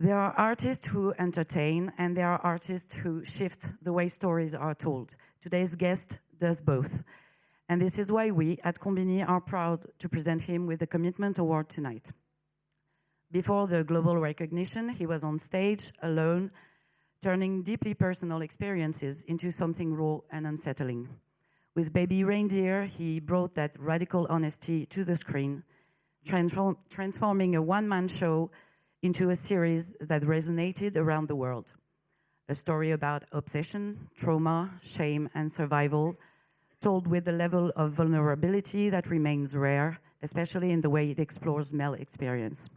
There are artists who entertain, and there are artists who shift the way stories are told. Today's guest does both. And this is why we, at Konbini, are proud to present him with the Commitment Award tonight. Before the global recognition, he was on stage, alone, turning deeply personal experiences into something raw and unsettling. With Baby Reindeer, he brought that radical honesty to the screen, transforming a one-man show into a series that resonated around the world. A story about obsession, trauma, shame, and survival, told with a level of vulnerability that remains rare, especially in the way it explores male experience.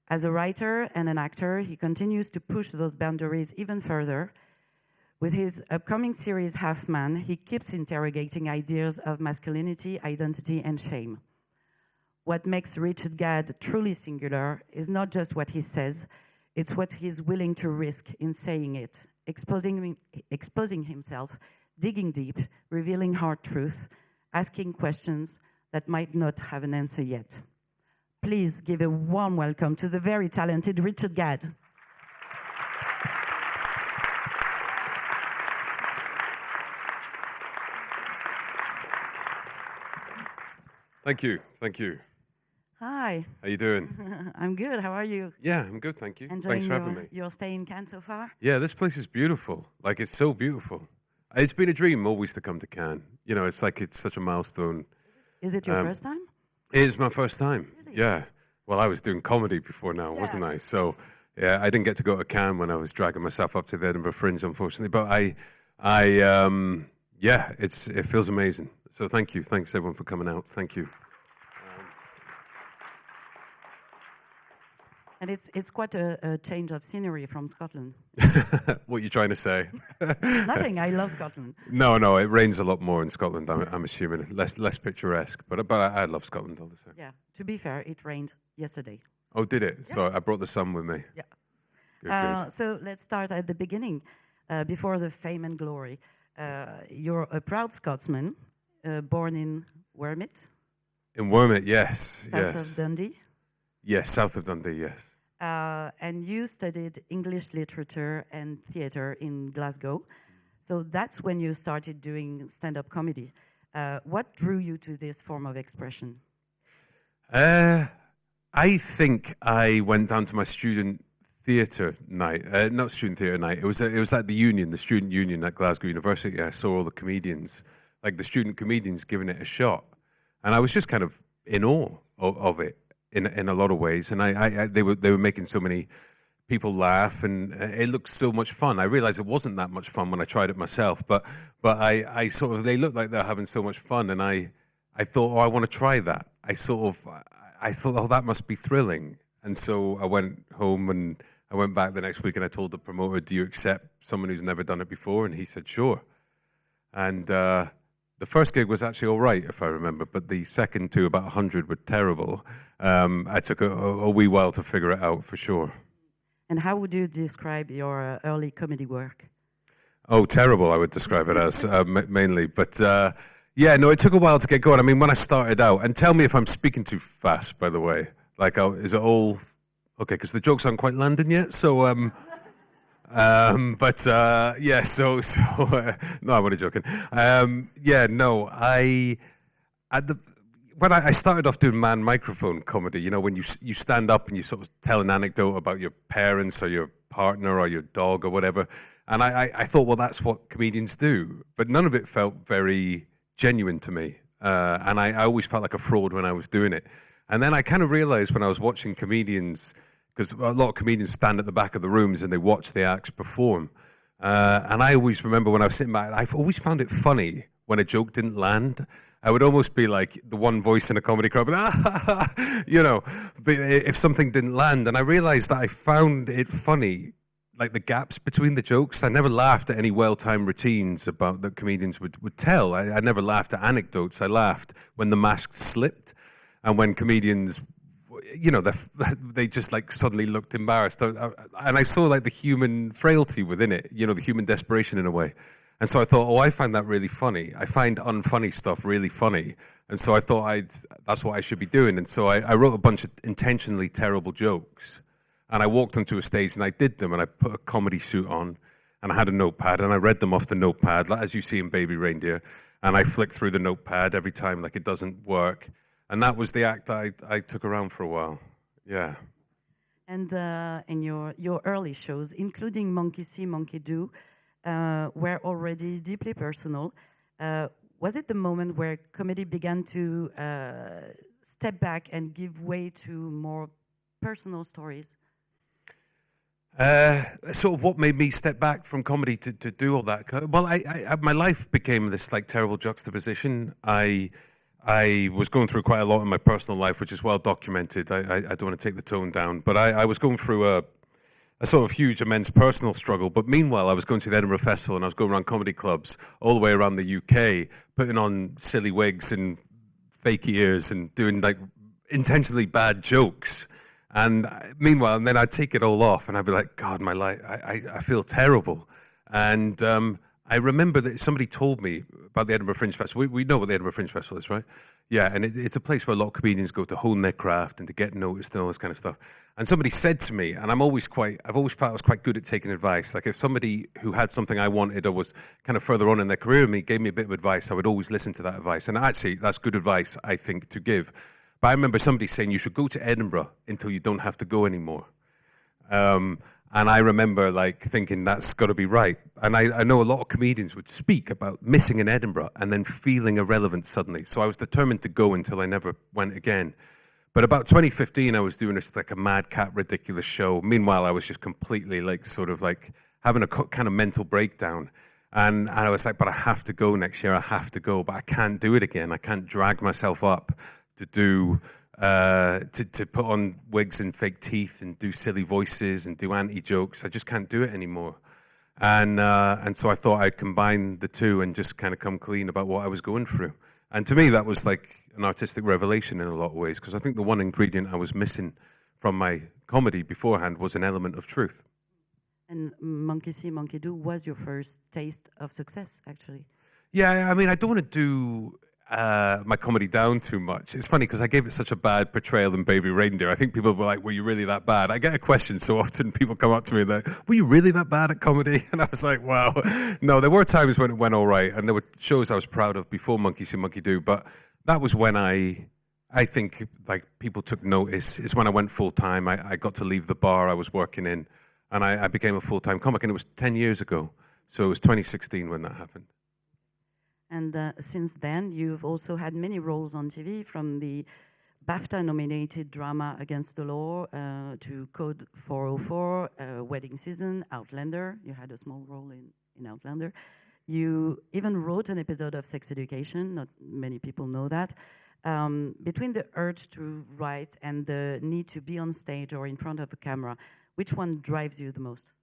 As a writer and an actor, he continues to push those boundaries even further. With his upcoming series, Halfman, he keeps interrogating ideas of masculinity, identity, and shame. What makes Richard Gadd truly singular is not just what he says, it's what he's willing to risk in saying it, exposing himself, digging deep, revealing hard truth, asking questions that might not have an answer yet. Please give a warm welcome to the very talented Richard Gadd. Thank you, thank you. Hi. How you doing? I'm good, how are you? Yeah, I'm good, thank you. Enjoying Thanks for having me. your stay in Cannes so far? Yeah, this place is beautiful. Like, it's so beautiful. It's been a dream always to come to Cannes. You know, it's like it's such a milestone. Is it your first time? It is my first time, Really? yeah. Well, I was doing comedy before now, wasn't I? So, yeah, I didn't get to go to Cannes when I was dragging myself up to the Edinburgh Fringe, unfortunately. But yeah, it feels amazing. So thank you. Thanks, everyone, for coming out. Thank you. And it's quite a change of scenery from Scotland. What are you trying to say? Nothing, I love Scotland. No, it rains a lot more in Scotland, I'm assuming. Less picturesque, but I love Scotland all the same. Yeah, to be fair, it rained yesterday. Oh, did it? Yeah. So I brought the sun with me. Yeah. Good. So let's start at the beginning, before the fame and glory. You're a proud Scotsman, born in Wermit. In Wermit, yes. South of Dundee. Yes, south of Dundee, yes. And you studied English literature and theatre in Glasgow. So that's when you started doing stand-up comedy. What drew you to this form of expression? I think I went down to my student theatre night. Not student theatre night. It was at the union, the student union at Glasgow University. I saw all the comedians, like the student comedians, giving it a shot, and I was just kind of in awe of it. In a lot of ways, and they were making so many people laugh, and it looked so much fun. I realized it wasn't that much fun when I tried it myself, but I sort of, they looked like they're having so much fun, and I thought, oh, I want to try that. I thought, oh, that must be thrilling, and so I went home and I went back the next week and I told the promoter, do you accept someone who's never done it before? And he said, sure. And the first gig was actually all right, if I remember, but the second two, about 100, were terrible. I took a wee while to figure it out, for sure. And how would you describe your early comedy work? Oh, terrible, I would describe it as, mainly. But, yeah, no, it took a while to get going. I mean, when I started out, and tell me if I'm speaking too fast, by the way. Like, is it all... Okay, because the jokes aren't quite landing yet, so... yeah, so no, I'm only joking. Yeah, no, when I started off doing man microphone comedy, you know, when you stand up and you sort of tell an anecdote about your parents or your partner or your dog or whatever, and I thought, well, that's what comedians do, but none of it felt very genuine to me, and I always felt like a fraud when I was doing it. And then I kind of realized when I was watching comedians, because a lot of comedians stand at the back of the rooms and they watch the acts perform. And I always remember when I was sitting back, I've always found it funny when a joke didn't land. I would almost be like the one voice in a comedy club, and, you know, if something didn't land. And I realized that I found it funny, like the gaps between the jokes. I never laughed at any well-timed routines about that comedians would tell. I never laughed at anecdotes. I laughed when the mask slipped and when comedians... You know, they just like suddenly looked embarrassed, and I saw like the human frailty within it. You know, the human desperation in a way. And so I thought, oh, I find that really funny. I find unfunny stuff really funny, and so I thought that's what I should be doing. And so I wrote a bunch of intentionally terrible jokes, And I walked onto a stage and I did them, and I put a comedy suit on, and I had a notepad, and I read them off the notepad, like as you see in Baby Reindeer, and I flicked through the notepad every time like it doesn't work. And that was the act that I took around for a while. Yeah. And in your early shows, including Monkey See, Monkey Do, were already deeply personal. Was it the moment where comedy began to step back and give way to more personal stories? Sort of what made me step back from comedy to do all that. Well, my life became this like terrible juxtaposition. I was going through quite a lot in my personal life, which is well documented. I don't want to take the tone down, but I was going through a sort of huge, immense personal struggle. But meanwhile, I was going to the Edinburgh Festival, and I was going around comedy clubs all the way around the UK, putting on silly wigs and fake ears and doing like intentionally bad jokes. And meanwhile, and then I'd take it all off, and I'd be like, God, my life, I feel terrible. And I remember that somebody told me about the Edinburgh Fringe Festival. We know what the Edinburgh Fringe Festival is, right? Yeah, and it's a place where a lot of comedians go to hone their craft and to get noticed and all this kind of stuff. And somebody said to me, and I've always felt I was quite good at taking advice. Like if somebody who had something I wanted or was kind of further on in their career than me gave me a bit of advice, I would always listen to that advice. And actually, that's good advice, I think, to give. But I remember somebody saying you should go to Edinburgh until you don't have to go anymore. And I remember like thinking that's got to be right. And I know a lot of comedians would speak about missing in Edinburgh and then feeling irrelevant suddenly. So I was determined to go until I never went again. But about 2015, I was doing like a madcap, ridiculous show. Meanwhile, I was just completely like sort of like having a kind of mental breakdown. And I was like, but I have to go next year. I have to go, but I can't do it again. I can't drag myself up to do to put on wigs and fake teeth and do silly voices and do anti-jokes. I just can't do it anymore. And so I thought I'd combine the two and just kind of come clean about what I was going through. And to me, that was like an artistic revelation in a lot of ways, because I think the one ingredient I was missing from my comedy beforehand was an element of truth. And Monkey See, Monkey Do was your first taste of success, actually. Yeah, I mean, I don't want to do my comedy down too much. It's funny because I gave it such a bad portrayal in Baby Reindeer. I think people were like, were you really that bad? I get a question so often, people come up to me like, were you really that bad at comedy? And I was like, well, no, there were times when it went all right, and there were shows I was proud of before Monkey See, Monkey Do, but that was when I think like people took notice. It's when I went full time. I got to leave the bar I was working in, and I became a full-time comic, and it was 10 years ago. So it was 2016 when that happened. And since then, you've also had many roles on TV, from the BAFTA-nominated drama Against the Law to Code 404, Wedding Season, Outlander. You had a small role in Outlander. You even wrote an episode of Sex Education. Not many people know that. Between the urge to write and the need to be on stage or in front of a camera, which one drives you the most?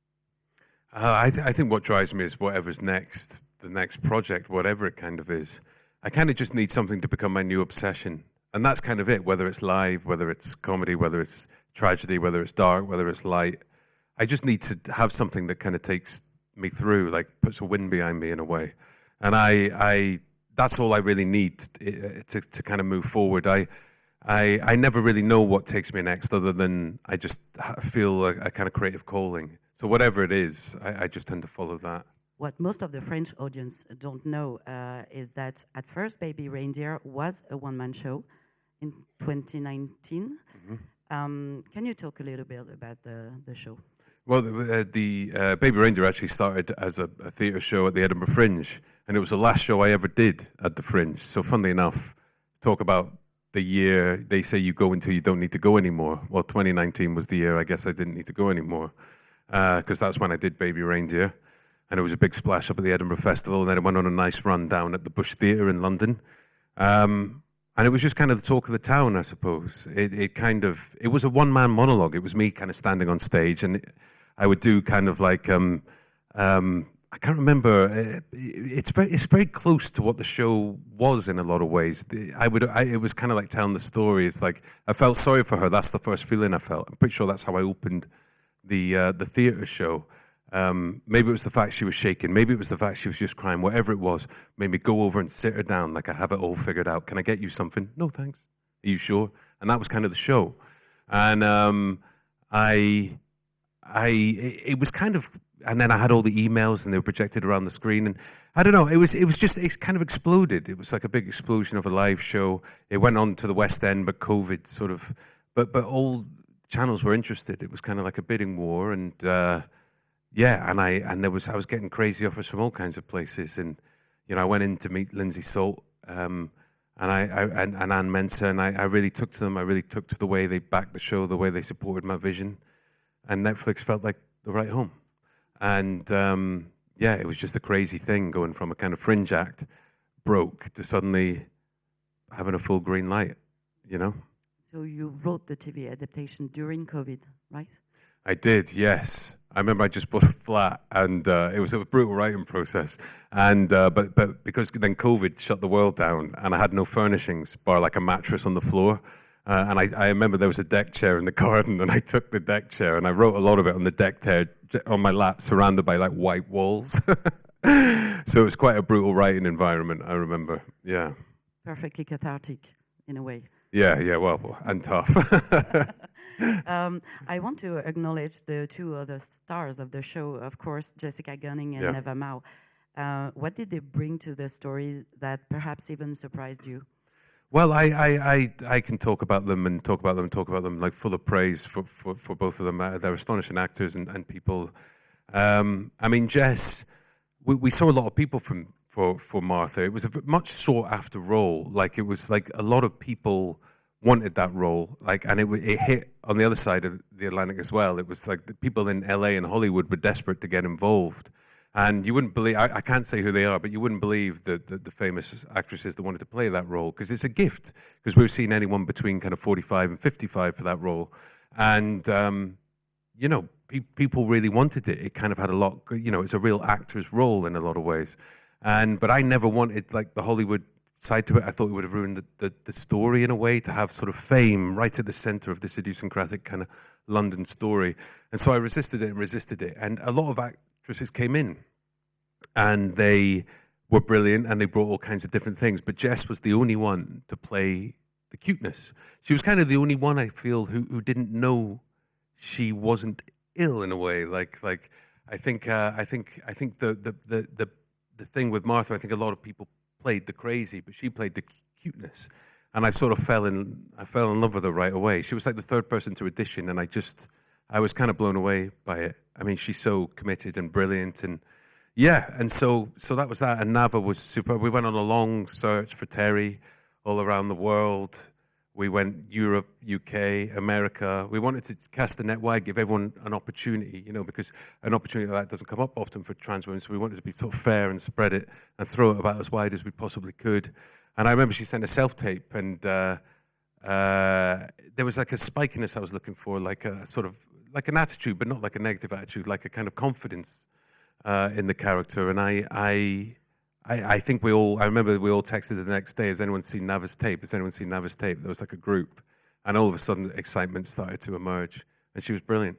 I think what drives me is whatever's next. The next project, whatever it kind of is. I kind of just need something to become my new obsession. And that's kind of it, whether it's live, whether it's comedy, whether it's tragedy, whether it's dark, whether it's light. I just need to have something that kind of takes me through, like puts a wind behind me in a way. And I that's all I really need to kind of move forward. I never really know what takes me next, other than I just feel a kind of creative calling. So whatever it is, I just tend to follow that. What most of the French audience don't know is that at first Baby Reindeer was a one-man show in 2019. Mm-hmm. Can you talk a little bit about the show? Well, the Baby Reindeer actually started as a theatre show at the Edinburgh Fringe, and it was the last show I ever did at the Fringe. So funnily enough, talk about the year they say you go until you don't need to go anymore. Well, 2019 was the year I guess I didn't need to go anymore, because that's when I did Baby Reindeer. And it was a big splash up at the Edinburgh Festival, and then it went on a nice run down at the Bush Theatre in London. And it was just kind of the talk of the town, I suppose. It was a one-man monologue. It was me kind of standing on stage, and I would do kind of like, I can't remember, it's very close to what the show was in a lot of ways. It was kind of like telling the story. It's like, I felt sorry for her. That's the first feeling I felt. I'm pretty sure that's how I opened the theatre show. Maybe it was the fact she was shaking. Maybe it was the fact she was just crying. Whatever it was, made me go over and sit her down like I have it all figured out. Can I get you something? No, thanks. Are you sure? And that was kind of the show. And it was kind of, and then I had all the emails and they were projected around the screen, and I don't know, it kind of exploded. It was like a big explosion of a live show. It went on to the West End, but COVID sort of, but all channels were interested. It was kind of like a bidding war, and yeah, and I was getting crazy offers from all kinds of places, and you know, I went in to meet Lindsay Salt, and Anne Mensah, and I really took to them. I really took to the way they backed the show, the way they supported my vision, and Netflix felt like the right home. And yeah, it was just a crazy thing going from a kind of fringe act, broke, to suddenly having a full green light, you know? So you wrote the TV adaptation during COVID, right? I did, yes. I remember I just bought a flat, and it was a brutal writing process. And but because then COVID shut the world down, and I had no furnishings, bar like a mattress on the floor. And I remember there was a deck chair in the garden, and I took the deck chair and I wrote a lot of it on the deck chair on my lap, surrounded by like white walls. So it was quite a brutal writing environment, I remember. Yeah. Perfectly cathartic, in a way. Yeah, well, and tough. I want to acknowledge the two other stars of the show, of course, Jessica Gunning and Neva Mao. What did they bring to the story that perhaps even surprised you? Well, I can talk about them and talk about them like full of praise for both of them. They're astonishing actors and people. I mean, Jess, we saw a lot of people for Martha. It was a much sought after role. Like, it was like a lot of people wanted that role. Like, and it hit on the other side of the Atlantic as well. It was like the people in LA and Hollywood were desperate to get involved. And you wouldn't believe, I can't say who they are, but you wouldn't believe the famous actresses that wanted to play that role, because it's a gift, because we've seen anyone between kind of 45 and 55 for that role. And, you know, people really wanted it. It kind of had a lot, you know, it's a real actor's role in a lot of ways. But I never wanted like the Hollywood side to it. I thought it would have ruined the story in a way, to have sort of fame right at the center of this idiosyncratic kind of London story. And so I resisted it. And a lot of actresses came in, and they were brilliant, and they brought all kinds of different things. But Jess was the only one to play the cuteness. She was kind of the only one, I feel, who didn't know she wasn't ill in a way. Like I think the thing with Martha, I think a lot of people played the crazy, but she played the cuteness, and I sort of fell in love with her right away. She was like the third person to audition, and I was kind of blown away by it. I mean, she's so committed and brilliant, and yeah, and so that was that. And Nava was super. We went on a long search for Terry all around the world. We went Europe, UK, America. We wanted to cast the net wide, give everyone an opportunity, you know, because an opportunity like that doesn't come up often for trans women. So we wanted to be sort of fair and spread it and throw it about as wide as we possibly could. And I remember she sent a self-tape, and there was like a spikiness I was looking for, like a sort of, like an attitude, but not like a negative attitude, like a kind of confidence in the character. And I think I remember we all texted the next day, has anyone seen Nava's tape? Has anyone seen Nava's tape? There was like a group, and all of a sudden excitement started to emerge, and she was brilliant.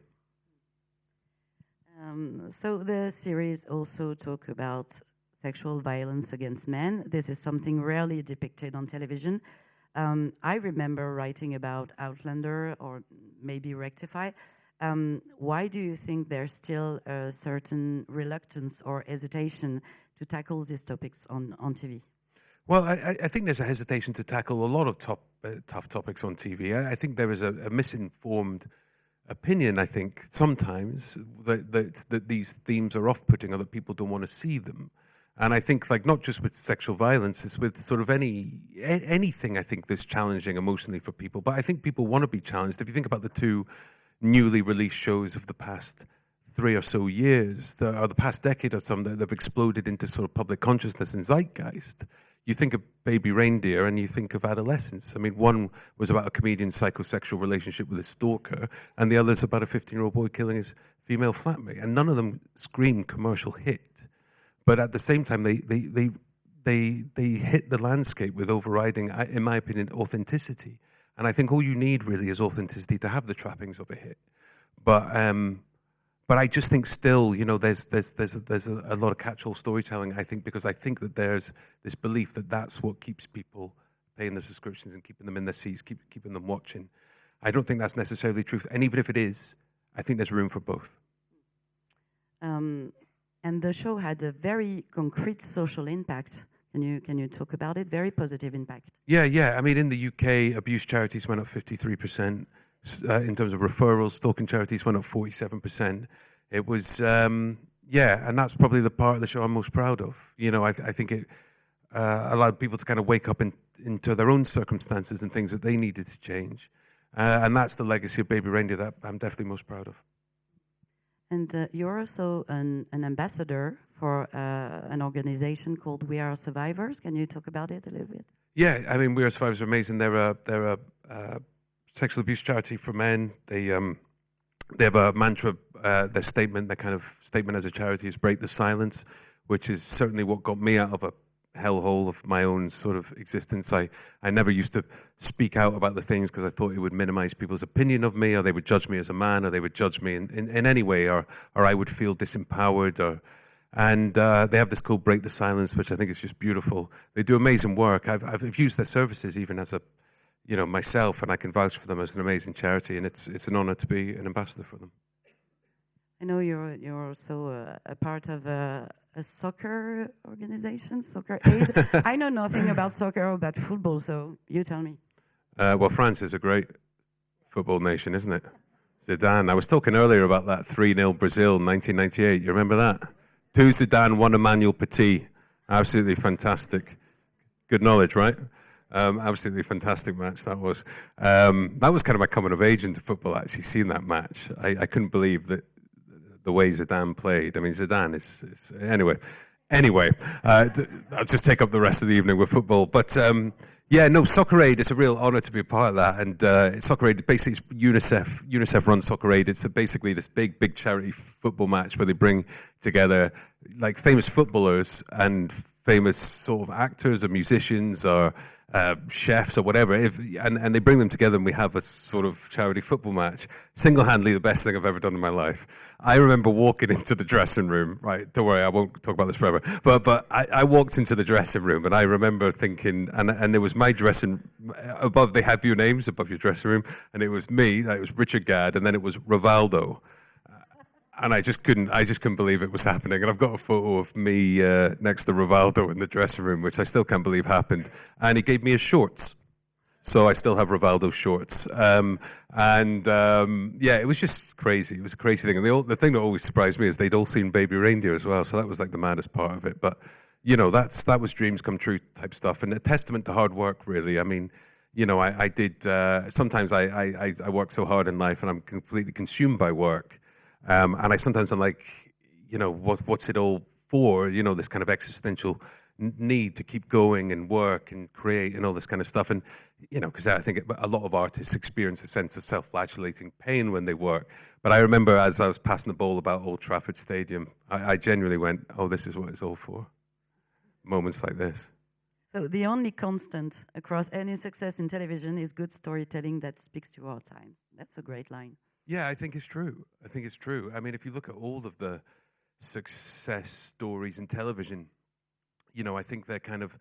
So the series also talk about sexual violence against men. This is something rarely depicted on television. I remember writing about Outlander, or maybe Rectify. Why do you think there's still a certain reluctance or hesitation to tackle these topics on TV? Well, I think there's a hesitation to tackle a lot of tough topics on TV. I think there is a misinformed opinion, I think, sometimes, that these themes are off-putting, or that people don't want to see them. And I think, like, not just with sexual violence, it's with sort of anything, I think, that's challenging emotionally for people. But I think people want to be challenged. If you think about the two newly released shows of the past 3 or so years, or the past decade or some, that have exploded into sort of public consciousness and zeitgeist. You think of Baby Reindeer and you think of adolescence. I mean, one was about a comedian's psychosexual relationship with a stalker, and the other's about a 15-year-old boy killing his female flatmate. And none of them scream commercial hit. But at the same time, they hit the landscape with overriding, in my opinion, authenticity. And I think all you need really is authenticity to have the trappings of a hit. But I just think still, you know, there's a lot of catch-all storytelling, I think, because I think that there's this belief that that's what keeps people paying their subscriptions and keeping them in their seats, keeping them watching. I don't think that's necessarily true. And even if it is, I think there's room for both. And the show had a very concrete social impact. Can you talk about it? Very positive impact. Yeah. I mean, in the UK, abuse charities went up 53%. In terms of referrals, stalking charities went up 47%. It was, and that's probably the part of the show I'm most proud of. You know, I think it allowed people to kind of wake up into their own circumstances and things that they needed to change. And that's the legacy of Baby Reindeer that I'm definitely most proud of. And you're also an ambassador for an organization called We Are Survivors. Can you talk about it a little bit? Yeah, I mean, We Are Survivors are amazing. They're a sexual abuse charity for men. They have a mantra, their statement, their kind of statement as a charity is break the silence, which is certainly what got me out of a hellhole of my own sort of existence. I never used to speak out about the things because I thought it would minimize people's opinion of me, or they would judge me as a man, or they would judge me in any way, or I would feel disempowered. And they have this called Break the Silence, which I think is just beautiful. They do amazing work. I've used their services even as myself, and I can vouch for them as an amazing charity, and it's an honor to be an ambassador for them. I know you're also a part of a soccer organization, Soccer Aid. I know nothing about soccer or about football, so you tell me. Well, France is a great football nation, isn't it? Zidane. I was talking earlier about that 3-0 Brazil 1998. You remember that? 2 Zidane, 1 Emmanuel Petit. Absolutely fantastic. Good knowledge, right? Absolutely fantastic match that was. That was kind of my coming of age into football, actually, seeing that match. I couldn't believe that the way Zidane played. I mean, Zidane is anyway. I'll just take up the rest of the evening with football. But Soccer Aid. It's a real honor to be a part of that. And Soccer Aid, basically, it's UNICEF runs Soccer Aid. It's basically this big charity football match where they bring together like famous footballers and famous sort of actors or musicians or chefs or whatever, and they bring them together and we have a sort of charity football match. Single-handedly the best thing I've ever done in my life. I remember walking into the dressing room, right, don't worry, I won't talk about this forever, but I walked into the dressing room and I remember thinking, and it was my dressing, above, they have your names above your dressing room, and it was me, it was Richard Gadd, and then it was Rivaldo. And I just couldn't believe it was happening. And I've got a photo of me next to Rivaldo in the dressing room, which I still can't believe happened. And he gave me his shorts. So I still have Rivaldo's shorts. It was just crazy. It was a crazy thing. And the thing that always surprised me is they'd all seen Baby Reindeer as well. So that was like the maddest part of it. But, that was dreams come true type stuff. And a testament to hard work, really. I mean, I did, sometimes I work so hard in life and I'm completely consumed by work. And I'm like, what's it all for? This kind of existential need to keep going and work and create and all this kind of stuff. And, because I think a lot of artists experience a sense of self-flagellating pain when they work. But I remember as I was passing the ball about Old Trafford Stadium, I genuinely went, oh, this is what it's all for. Moments like this. So the only constant across any success in television is good storytelling that speaks to our times. That's a great line. Yeah, I think it's true. I mean, if you look at all of the success stories in television, I think they're kind of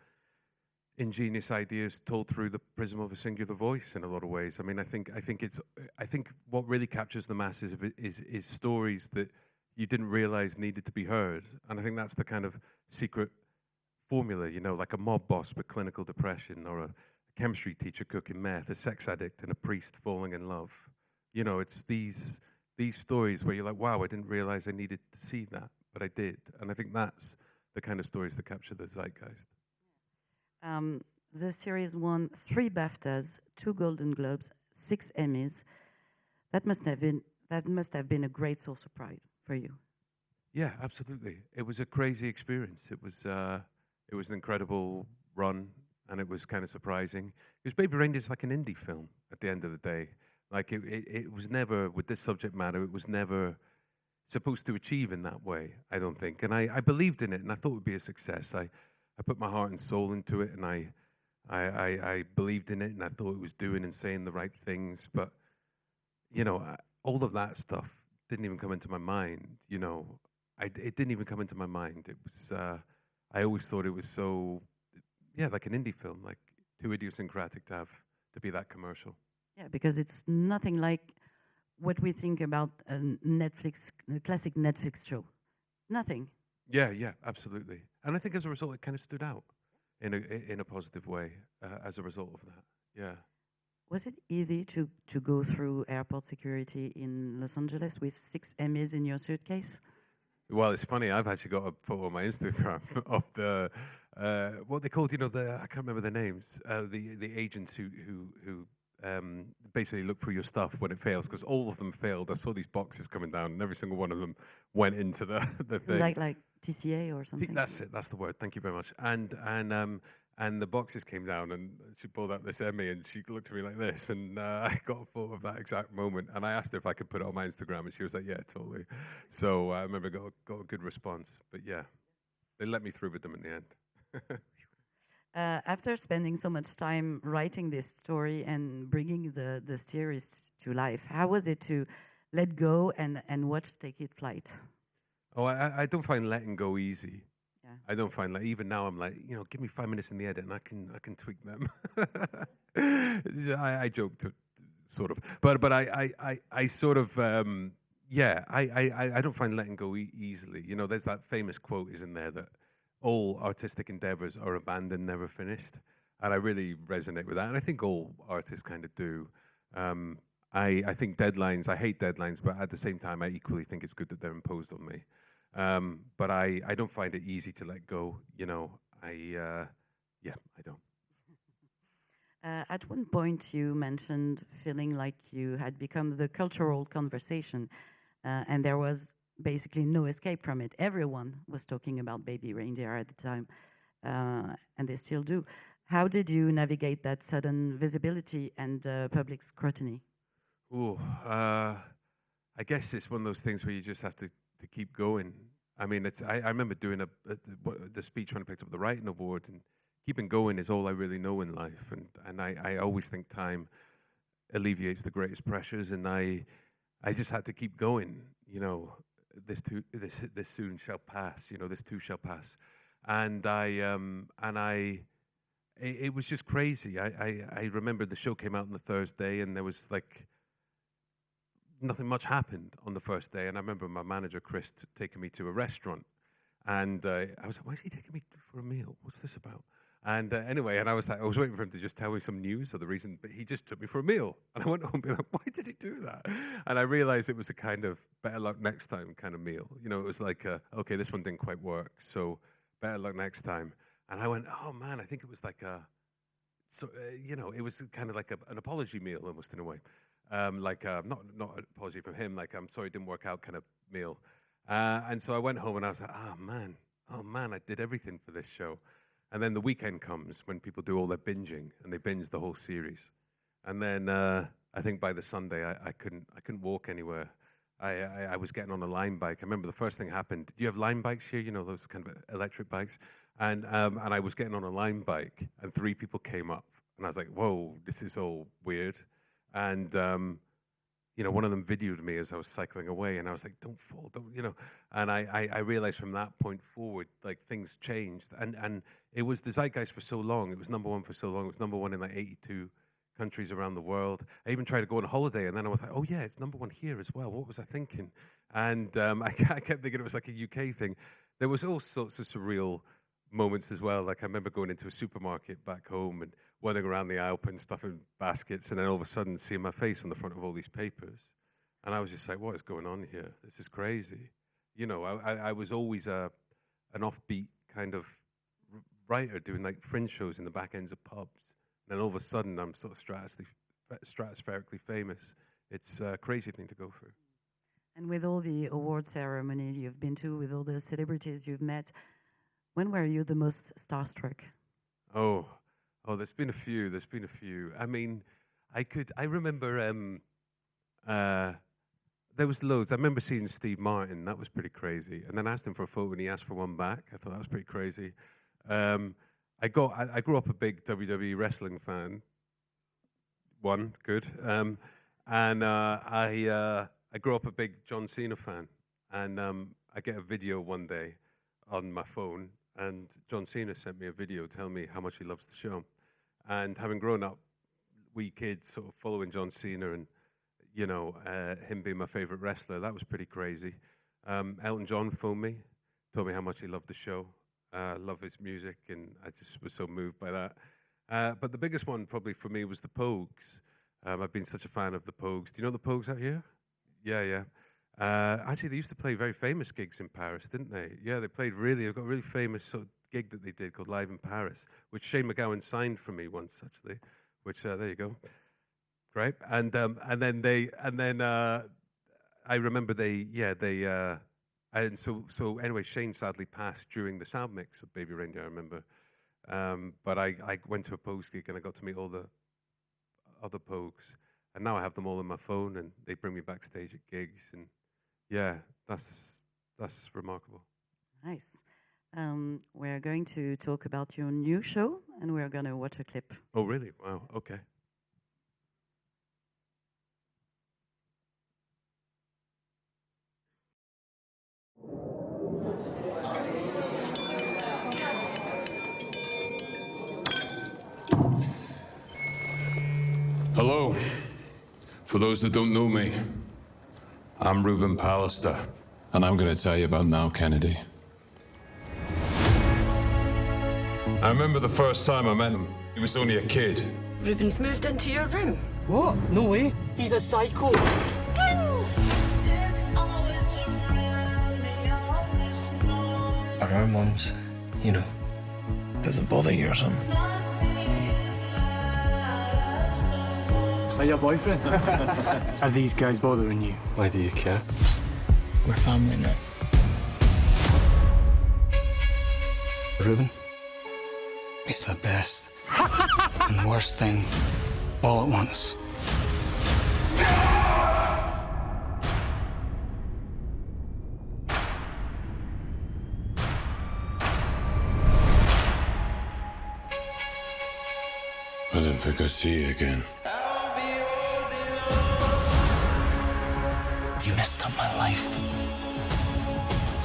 ingenious ideas told through the prism of a singular voice in a lot of ways. I mean, I think what really captures the masses of it is stories that you didn't realize needed to be heard. And I think that's the kind of secret formula, like a mob boss with clinical depression, or a chemistry teacher cooking meth, a sex addict and a priest falling in love. It's these stories where you're like, wow, I didn't realize I needed to see that, but I did. And I think that's the kind of stories that capture the zeitgeist. The series won 3 BAFTAs, 2 Golden Globes, 6 Emmys. That must have been a great source of pride for you. Yeah, absolutely. It was a crazy experience. It was an incredible run, and it was kind of surprising. Because Baby Reindeer is like an indie film at the end of the day. Like it was never, with this subject matter, it was never supposed to achieve in that way, I don't think. And I believed in it, and I thought it would be a success. I put my heart and soul into it, and I believed in it, and I thought it was doing and saying the right things. But, all of that stuff didn't even come into my mind, it didn't even come into my mind. It was, I always thought it was so, like an indie film, like too idiosyncratic to be that commercial. Yeah, because it's nothing like what we think about a classic Netflix show. Nothing. Yeah, absolutely. And I think as a result, it kind of stood out in a positive way as a result of that. Yeah. Was it easy to go through airport security in Los Angeles with 6 Emmys in your suitcase? Well, it's funny. I've actually got a photo on my Instagram of the what they called. I can't remember their names. The agents who basically look through your stuff when it fails, because all of them failed. I saw these boxes coming down, and every single one of them went into the thing. Like TCA or something. That's it. That's the word. Thank you very much. And the boxes came down, and she pulled out this Emmy, and she looked at me like this, and I got a photo of that exact moment, and I asked her if I could put it on my Instagram, and she was like, "Yeah, totally." So I remember got a good response, but yeah, they let me through with them in the end. After spending so much time writing this story and bringing the series to life, how was it to let go and watch Take It Flight? Oh, I don't find letting go easy. Yeah. I don't find even now I'm like, give me 5 minutes in the edit and I can tweak them. I joke to sort of, but I sort of I don't find letting go easily. There's that famous quote, isn't there, that all artistic endeavors are abandoned, never finished, and I really resonate with that. And I think all artists kind of do. I think deadlines. I hate deadlines, but at the same time, I equally think it's good that they're imposed on me. But I don't find it easy to let go. I don't. At one point, you mentioned feeling like you had become the cultural conversation, and there was basically no escape from it. Everyone was talking about Baby Reindeer at the time, and they still do. How did you navigate that sudden visibility and public scrutiny? Ooh, I guess it's one of those things where you just have to keep going. I mean, I remember doing the speech when I picked up the writing award, and keeping going is all I really know in life. And I always think time alleviates the greatest pressures, and I just had to keep going. This soon shall pass. This too shall pass. And it was just crazy. I remember the show came out on the Thursday, and there was like nothing much happened on the first day. And I remember my manager, Chris, taking me to a restaurant. And I was like, why is he taking me for a meal? What's this about? And anyway, and I was waiting for him to just tell me some news or the reason, but he just took me for a meal. And I went home being like, why did he do that? And I realized it was a kind of better luck next time kind of meal. It was like, okay, this one didn't quite work, so better luck next time. And I went, oh man, I think it was like it was kind of like an apology meal almost in a way. Not an apology from him, like I'm sorry it didn't work out kind of meal. And so I went home and I was like, oh man, I did everything for this show. And then the weekend comes when people do all their binging, and they binge the whole series. And then I think by the Sunday I couldn't walk anywhere. I was getting on a Lime bike. I remember the first thing happened. Do you have Lime bikes here? Those kind of electric bikes. And I was getting on a Lime bike, and 3 people came up, and I was like, whoa, this is all weird. And one of them videoed me as I was cycling away, and I was like, don't fall, don't. And I realized from that point forward, like, things changed. And it was the zeitgeist for so long. It was number one for so long. It was number one in like 82 countries around the world. I even tried to go on holiday, and then I was like, oh yeah, it's number one here as well. What was I thinking? And I kept thinking it was like a UK thing. There was all sorts of surreal moments as well. Like I remember going into a supermarket back home and wandering around the aisle putting stuff in baskets, and then all of a sudden seeing my face on the front of all these papers. And I was just like, what is going on here? This is crazy. I was always an offbeat kind of writer doing like fringe shows in the back ends of pubs. And then all of a sudden I'm sort of stratospherically famous. It's a crazy thing to go through. And with all the award ceremonies you've been to, with all the celebrities you've met, when were you the most starstruck? Oh, there's been a few. I mean, I remember there was loads. I remember seeing Steve Martin. That was pretty crazy. And then I asked him for a photo, and he asked for one back. I thought that was pretty crazy. I grew up a big WWE wrestling fan. Good. And I grew up a big John Cena fan. And I get a video one day on my phone, and John Cena sent me a video telling me how much he loves the show. And having grown up, we kids sort of following John Cena, and you know, him being my favorite wrestler, that was pretty crazy. Elton John phoned me, told me how much he loved the show, loved his music, and I just was so moved by that. But the biggest one probably for me was the Pogues. I've been such a fan of the Pogues. Do you know the Pogues out here? Yeah. Actually, they used to play very famous gigs in Paris, didn't they? Yeah, they got a really famous sort of gig that they did called Live in Paris, which Shane MacGowan signed for me once, actually. Which there you go, great. And then I remember and so anyway, Shane sadly passed during the sound mix of Baby Reindeer, I remember. But I went to a Pogues gig and I got to meet all the other Pogues, and now I have them all on my phone, and they bring me backstage at gigs, and yeah, that's remarkable. Nice. We're going to talk about your new show, and we're going to watch a clip. Oh, really? Wow. Okay. Hello. For those that don't know me, I'm Ruben Pallister, and I'm going to tell you about Now Kennedy. I remember the first time I met him. He was only a kid. Ruben's moved into your room. What? No way. He's a psycho. Are our mums, you know, doesn't bother you or something? Is that your boyfriend? Are these guys bothering you? Why do you care? We're family now. Ruben, he's the best and the worst thing all at once. I didn't think I'd see you again. You messed up my life.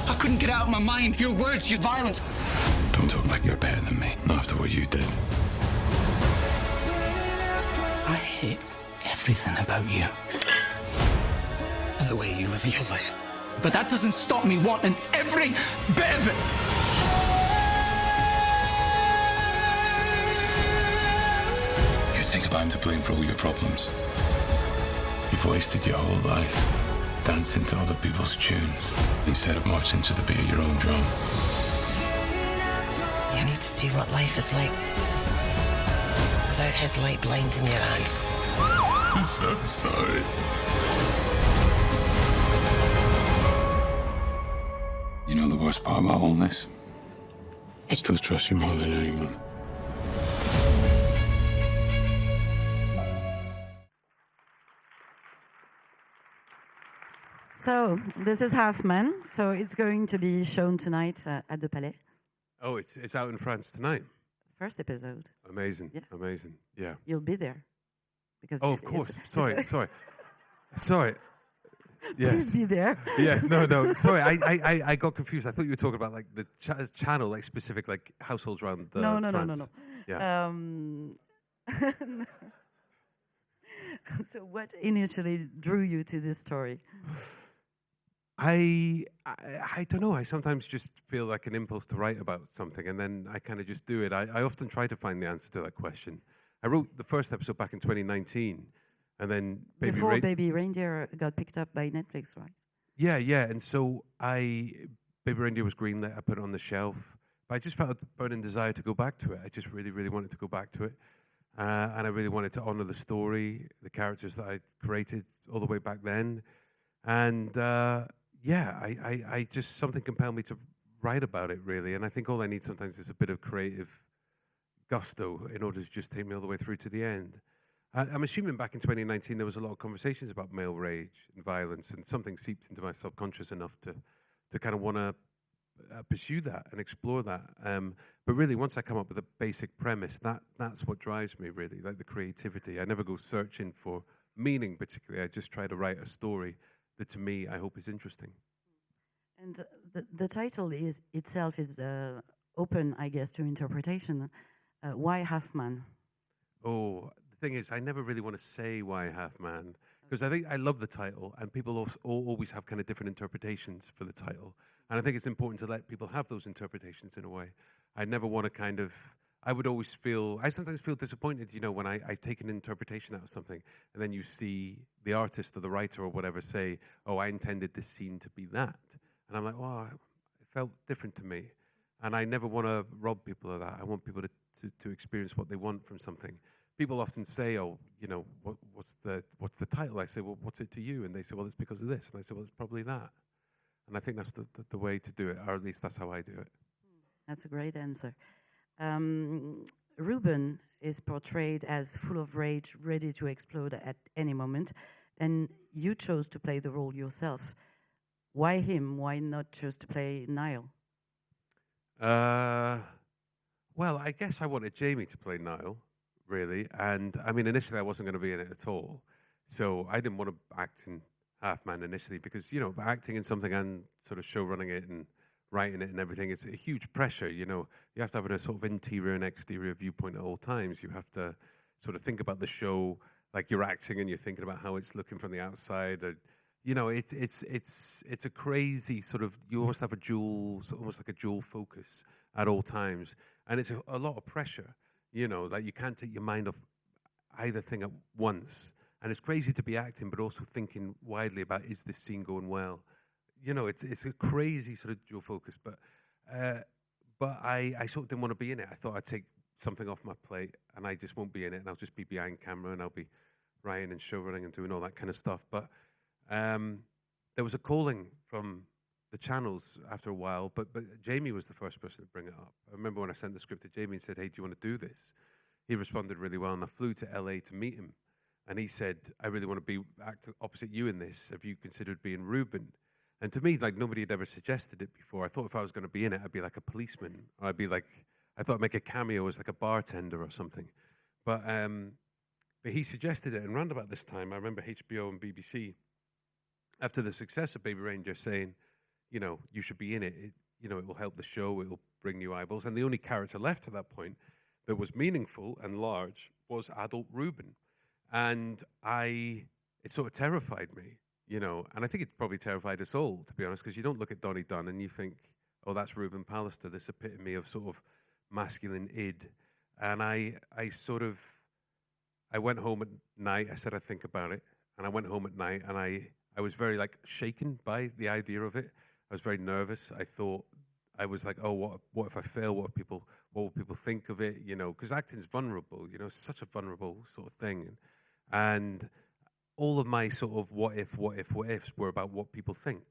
I couldn't get it out of my mind. Your words, your violence. Don't talk like you're better than me, not after what you did. I hate everything about you. And the way you live your life. But that doesn't stop me wanting every bit of it. You think about him to blame for all your problems. You've wasted your whole life dancing to other people's tunes instead of marching to the beat of your own drum. You need to see what life is like without his light blinding your eyes. I'm so sorry. You know the worst part about all this? I still trust you more than anyone. So this is Halfman. So it's going to be shown tonight at the Palais. Oh, it's out in France tonight. First episode. Amazing. Yeah. Amazing. Yeah. You'll be there. Because Oh, of course. Sorry. Yes. Please be there. Yes. No. Sorry. I got confused. I thought you were talking about like the channel, like specific like households around France. No. Yeah. So what initially drew you to this story? I don't know. I sometimes just feel like an impulse to write about something, and then I kind of just do it. I often try to find the answer to that question. I wrote the first episode back in 2019, and then Baby Reindeer got picked up by Netflix, right? Yeah. And so Baby Reindeer was greenlit. I put it on the shelf, but I just felt a burning desire to go back to it. I just really, really wanted to go back to it, and I really wanted to honor the story, the characters that I created all the way back then, and. I just, something compelled me to write about it, really. And I think all I need sometimes is a bit of creative gusto in order to just take me all the way through to the end. I'm assuming back in 2019 there was a lot of conversations about male rage and violence, and something seeped into my subconscious enough to kind of want to pursue that and explore that. But really, once I come up with a basic premise, that's what drives me, really, like the creativity. I never go searching for meaning particularly. I just try to write a story that to me I hope is interesting. And the title itself is open, I guess, to interpretation. Why Halfman? Oh, the thing is, I never really want to say why Halfman. Because I think I love the title, and people always have kind of different interpretations for the title. And I think it's important to let people have those interpretations in a way. I never want to kind of, I sometimes feel disappointed, you know, when I take an interpretation out of something, and then you see the artist or the writer or whatever say, oh, I intended this scene to be that. And I'm like, oh, it felt different to me. And I never want to rob people of that. I want people to experience what they want from something. People often say, oh, you know, what's the title? I say, well, what's it to you? And they say, well, it's because of this. And I say, well, it's probably that. And I think that's the way to do it, or at least that's how I do it. That's a great answer. Ruben is portrayed as full of rage, ready to explode at any moment. And you chose to play the role yourself. Why him? Why not just to play Niall? Well, I guess I wanted Jamie to play Niall, really. And I mean, initially I wasn't going to be in it at all. So I didn't want to act in Halfman initially because, you know, acting in something and sort of show running it and writing it and everything, it's a huge pressure, you know. You have to have a sort of interior and exterior viewpoint at all times. You have to sort of think about the show like you're acting and you're thinking about how it's looking from the outside. Or, you know, it's a crazy sort of, you almost have almost like a dual focus at all times. And it's a lot of pressure, you know, like you can't take your mind off either thing at once. And it's crazy to be acting, but also thinking widely about, is this scene going well? You know, it's a crazy sort of dual focus. But I sort of didn't want to be in it. I thought I'd take something off my plate, and I just won't be in it, and I'll just be behind camera, and I'll be writing and show running and doing all that kind of stuff. But there was a calling from the channels after a while, but Jamie was the first person to bring it up. I remember when I sent the script to Jamie and said, hey, do you want to do this? He responded really well, and I flew to LA to meet him. And he said, I really want to act opposite you in this. Have you considered being Ruben? And to me, like, nobody had ever suggested it before. I thought if I was going to be in it, I'd be like a policeman. Or I'd be like, I thought I'd make a cameo as like a bartender or something. But he suggested it. And round about this time, I remember HBO and BBC, after the success of Baby Reindeer, saying, you know, you should be in it. You know, it will help the show. It will bring new eyeballs. And the only character left at that point that was meaningful and large was adult Ruben. And it sort of terrified me, you know, and I think it probably terrified us all, to be honest, because you don't look at Donnie Dunn and you think, oh, that's Ruben Pallister, this epitome of sort of masculine id. And I went home at night, I said I'd think about it, and I went home at night, and I was very, like, shaken by the idea of it. I was very nervous. I was like, oh, what if I fail? What will people think of it? You know, because acting's vulnerable, you know, it's such a vulnerable sort of thing. And all of my sort of what ifs were about what people think.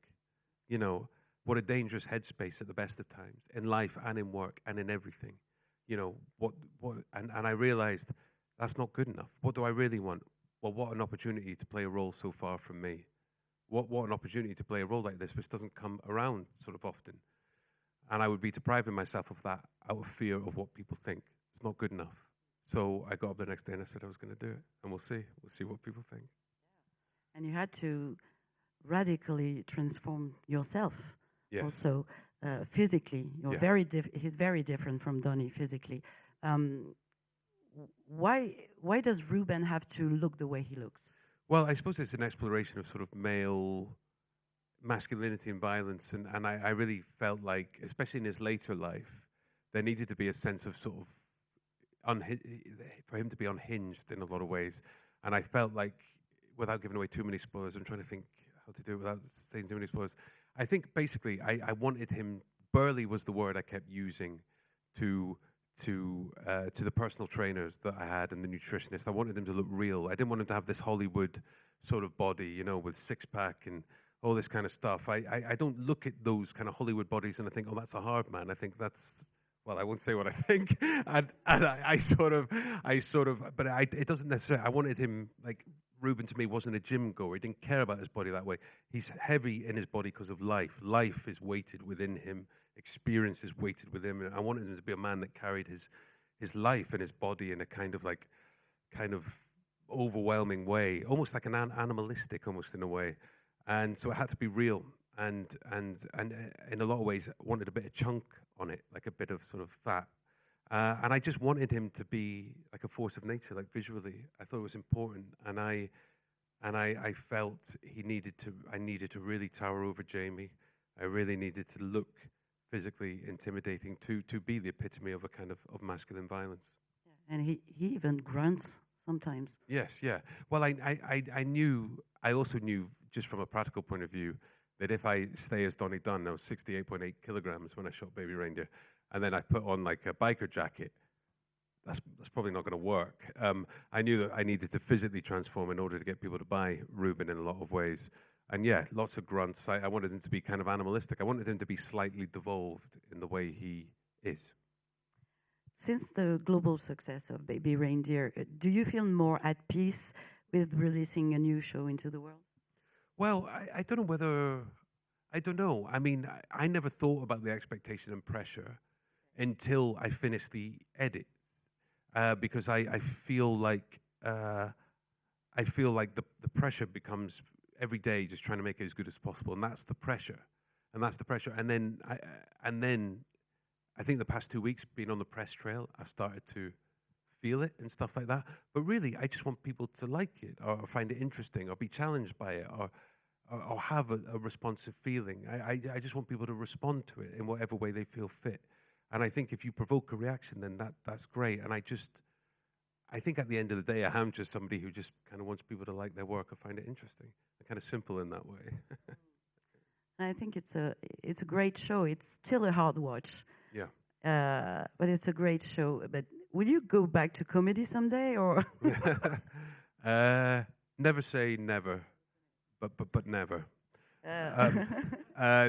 You know, what a dangerous headspace at the best of times, in life and in work and in everything. You know, and I realized that's not good enough. What do I really want? Well, what an opportunity to play a role so far from me. What an opportunity to play a role like this, which doesn't come around sort of often. And I would be depriving myself of that out of fear of what people think. It's not good enough. So I got up the next day and I said I was going to do it. And we'll see. We'll see what people think. And you had to radically transform yourself. Yes. Also, physically. He's very different from Donnie physically. Why does Ruben have to look the way he looks? Well, I suppose it's an exploration of sort of male masculinity and violence. And I really felt like, especially in his later life, there needed to be a sense of sort of, for him to be unhinged in a lot of ways. And I felt like, without giving away too many spoilers, I'm trying to think how to do it without saying too many spoilers. I think basically I wanted him, burly was the word I kept using to the personal trainers that I had and the nutritionists. I wanted him to look real. I didn't want him to have this Hollywood sort of body, you know, with six-pack and all this kind of stuff. I don't look at those kind of Hollywood bodies and I think, oh, that's a hard man. I think that's, well, I won't say what I think. And I sort of, but it doesn't necessarily, I wanted him, like, Ruben to me wasn't a gym goer. He didn't care about his body that way. He's heavy in his body because of life. Life is weighted within him. Experience is weighted within him. And I wanted him to be a man that carried his life and his body in a kind of overwhelming way, almost like an animalistic, almost in a way. And so it had to be real. And in a lot of ways, I wanted a bit of chunk on it, like a bit of sort of fat. And I just wanted him to be like a force of nature, like visually. I thought it was important. And I I felt I needed to really tower over Jamie. I really needed to look physically intimidating to be the epitome of a kind of masculine violence. Yeah. And he even grunts sometimes. Yes, yeah. Well, I also knew, just from a practical point of view, that if I stay as Donnie Dunn, I was 68.8 kilograms when I shot Baby Reindeer, and then I put on like a biker jacket, that's probably not going to work. I knew that I needed to physically transform in order to get people to buy Ruben in a lot of ways. And yeah, lots of grunts. I wanted him to be kind of animalistic. I wanted him to be slightly devolved in the way he is. Since the global success of Baby Reindeer, do you feel more at peace with releasing a new show into the world? Well, I don't know whether... I don't know. I mean, I never thought about the expectation and pressure until I finished the edits. Because I feel like the pressure becomes every day just trying to make it as good as possible, and that's the pressure, and then I think the past 2 weeks being on the press trail, I've started to feel it and stuff like that. But really, I just want people to like it or find it interesting or be challenged by it or have a responsive feeling. I just want people to respond to it in whatever way they feel fit. And I think if you provoke a reaction, then that's great. And I think at the end of the day, I am just somebody who just kind of wants people to like their work or find it interesting. I'm kind of simple in that way. I think it's a great show. It's still a hard watch. Yeah. But it's a great show. But will you go back to comedy someday, or? Never say never, but never.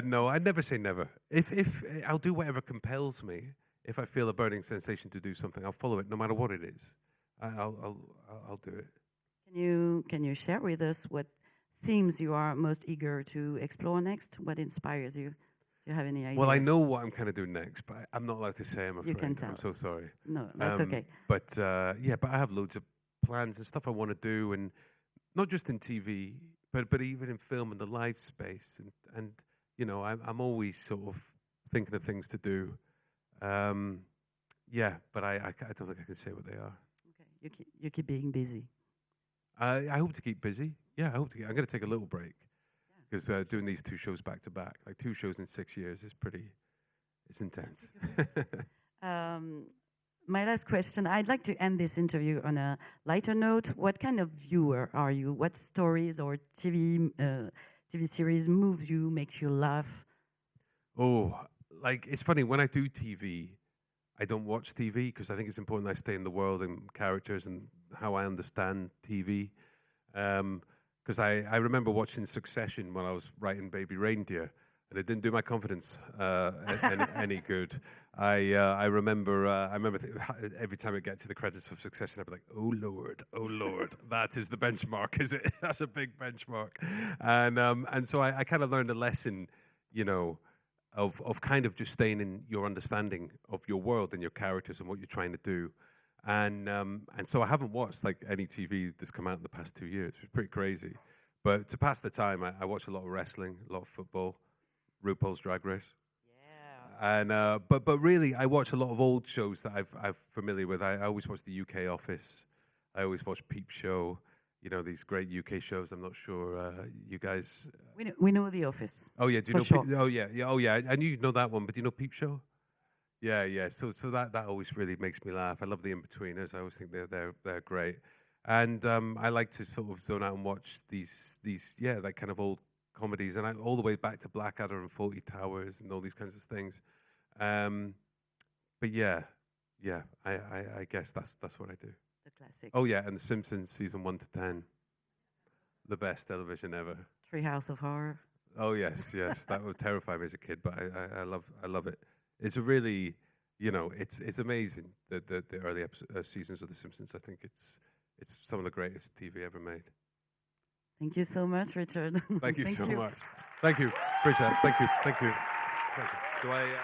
No, I'd never say never. If I'll do whatever compels me. If I feel a burning sensation to do something, I'll follow it, no matter what it is. I'll do it. Can you share with us what themes you are most eager to explore next? What inspires you? Do you have any idea? Well, I know what I'm kind of doing next, but I'm not allowed to say. I'm afraid. You can tell. I'm so sorry. No, that's okay. But but I have loads of plans and stuff I want to do, and not just in TV. But even in film and the live space, and you know, I'm always sort of thinking of things to do. But I don't think I can say what they are. Okay, you keep being busy. I hope to keep busy. Yeah, I'm going to take a little break because doing these 2 shows back to back, like 2 shows in 6 years, it's intense. My last question, I'd like to end this interview on a lighter note. What kind of viewer are you? What stories or TV series moves you, makes you laugh? Oh, like, it's funny, when I do TV, I don't watch TV because I think it's important I stay in the world and characters and how I understand TV. Because I remember watching Succession when I was writing Baby Reindeer, and it didn't do my confidence any good. I remember every time I get to the credits of Succession, I'd be like, oh Lord, that is the benchmark, is it? That's a big benchmark. And so I kind of learned a lesson, you know, of kind of just staying in your understanding of your world and your characters and what you're trying to do. And so I haven't watched like any TV that's come out in the past 2 years. It's pretty crazy. But to pass the time, I watch a lot of wrestling, a lot of football, RuPaul's Drag Race. Yeah. And but really, I watch a lot of old shows that I'm familiar with. I always watch the UK Office. I always watch Peep Show. You know, these great UK shows. I'm not sure you guys. We know The Office. Oh yeah, do you know? Sure. Oh yeah. I knew you know that one, but do you know Peep Show? Yeah. So that always really makes me laugh. I love the In-Betweeners. I always think they're great. And I like to sort of zone out and watch these that kind of old comedies, and all the way back to Blackadder and 40 Towers and all these kinds of things. But I guess that's what I do. The classics. Oh yeah, and The Simpsons season 1 to 10, the best television ever. Treehouse of Horror. Oh yes, that would terrify me as a kid, but I love it. It's a really, you know, it's amazing the early seasons of The Simpsons. I think it's some of the greatest TV ever made. Thank you so much, Richard. Thank you so much. Thank you, Richard. Thank you. Do I?